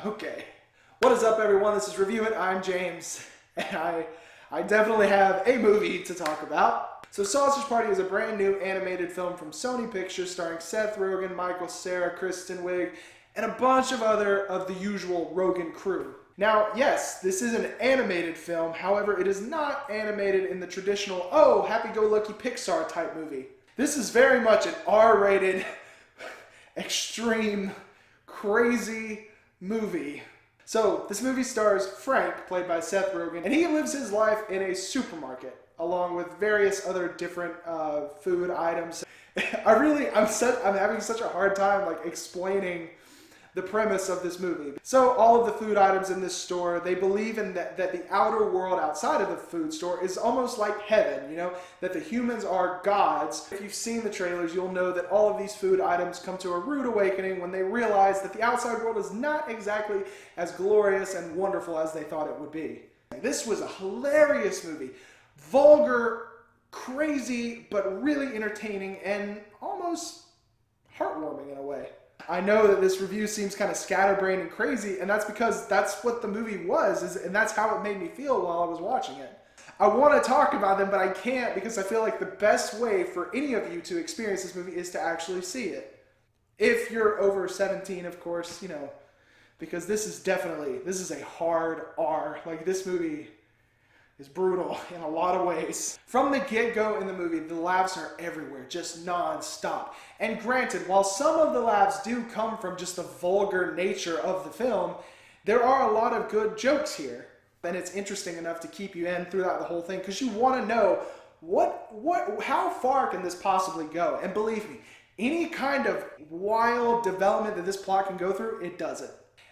Okay. What is up, everyone? This is ReviewIt. I'm James, and I definitely have a movie to talk about. So Sausage Party is a brand new animated film from Sony Pictures starring Seth Rogen, Michael Cera, Kristen Wiig, and a bunch of other of the usual Rogen crew. Now, yes, this is an animated film. However, it is not animated in the traditional, oh, happy-go-lucky Pixar type movie. This is very much an R-rated, extreme, crazy movie. So, this movie stars Frank, played by Seth Rogen, and he lives his life in a supermarket, along with various other different food items. I'm having such a hard time explaining the premise of this movie. So all of the food items in this store, they believe in that the outer world outside of the food store is almost like heaven, you know, that the humans are gods. If you've seen the trailers, you'll know that all of these food items come to a rude awakening when they realize that the outside world is not exactly as glorious and wonderful as they thought it would be. This was a hilarious movie. Vulgar, crazy, but really entertaining and almost heartwarming in a way. I know that this review seems kind of scatterbrained and crazy, and that's because that's what the movie was, and that's how it made me feel while I was watching it. I want to talk about them, but I can't because I feel like the best way for any of you to experience this movie is to actually see it. If you're over 17, of course, you know, because this is a hard R. Like, this movie is brutal in a lot of ways. From the get-go in the movie, the laughs are everywhere, just non-stop. And granted, while some of the laughs do come from just the vulgar nature of the film, there are a lot of good jokes here. And it's interesting enough to keep you in throughout the whole thing, because you want to know how far can this possibly go? And believe me, any kind of wild development that this plot can go through, it does it.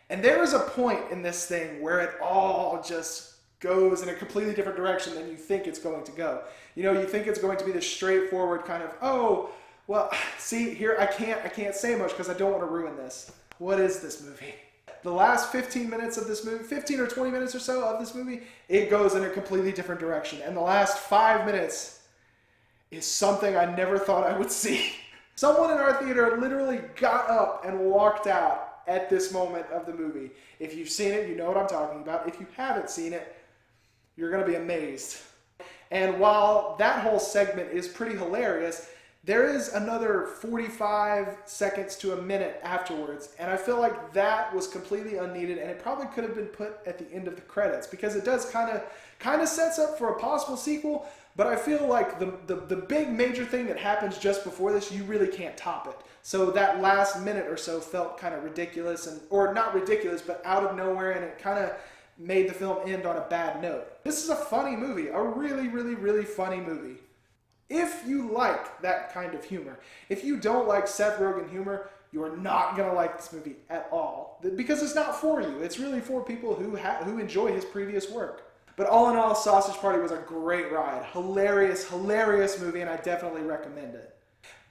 And there is a point in this thing where it all just goes in a completely different direction than you think it's going to go. You know, you think it's going to be this straightforward kind of, oh, well, see, here I can't say much because I don't want to ruin this. What is this movie? The last 15 minutes of this movie, 15 or 20 minutes or so of this movie, it goes in a completely different direction. And the last 5 minutes is something I never thought I would see. Someone in our theater literally got up and walked out at this moment of the movie. If you've seen it, you know what I'm talking about. If you haven't seen it, you're going to be amazed. And while that whole segment is pretty hilarious, there is another 45 seconds to a minute afterwards, and I feel like that was completely unneeded, and it probably could have been put at the end of the credits, because it does kind of sets up for a possible sequel, but I feel like the big major thing that happens just before this, you really can't top it. So that last minute or so felt kind of ridiculous, or not ridiculous, but out of nowhere, and it kind of made the film end on a bad note. This is a funny movie, a really, really, really funny movie. If you like that kind of humor, if you don't like Seth Rogen humor, you are not going to like this movie at all. Because it's not for you. It's really for people who enjoy his previous work. But all in all, Sausage Party was a great ride. Hilarious, hilarious movie, and I definitely recommend it.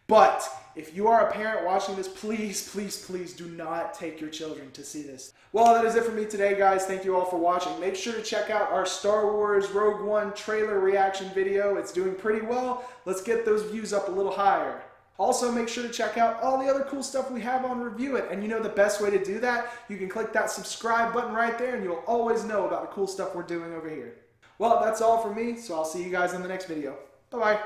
But if you are a parent watching this, please, please, please do not take your children to see this. Well, that is it for me today, guys. Thank you all for watching. Make sure to check out our Star Wars Rogue One trailer reaction video. It's doing pretty well. Let's get those views up a little higher. Also, make sure to check out all the other cool stuff we have on ReviewIt. And you know the best way to do that? You can click that subscribe button right there, and you'll always know about the cool stuff we're doing over here. Well, that's all for me, so I'll see you guys in the next video. Bye-bye.